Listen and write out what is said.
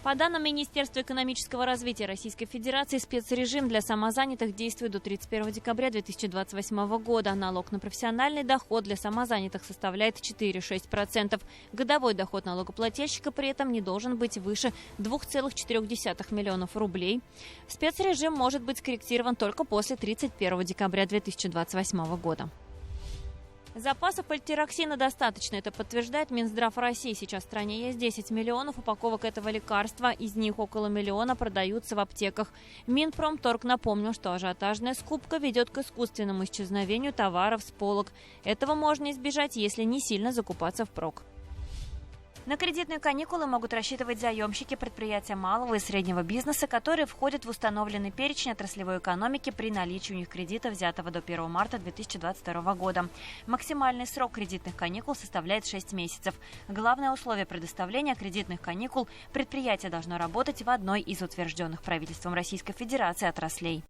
По данным Министерства экономического развития Российской Федерации, спецрежим для самозанятых действует до 31 декабря 2028 года. Налог на профессиональный доход для самозанятых составляет 4,6%. Годовой доход налогоплательщика при этом не должен быть выше 2,4 миллионов рублей. Спецрежим может быть скорректирован только после 31 декабря 2028 года. Запасов альтероксина достаточно, это подтверждает Минздрав России. Сейчас в стране есть 10 миллионов упаковок этого лекарства, из них около миллиона продаются в аптеках. Минпромторг напомнил, что ажиотажная скупка ведет к искусственному исчезновению товаров с полок. Этого можно избежать, если не сильно закупаться впрок. На кредитные каникулы могут рассчитывать заемщики предприятия малого и среднего бизнеса, которые входят в установленный перечень отраслевой экономики при наличии у них кредита, взятого до 1 марта 2022 года. Максимальный срок кредитных каникул составляет 6 месяцев. Главное условие предоставления кредитных каникул – предприятие должно работать в одной из утвержденных правительством Российской Федерации отраслей.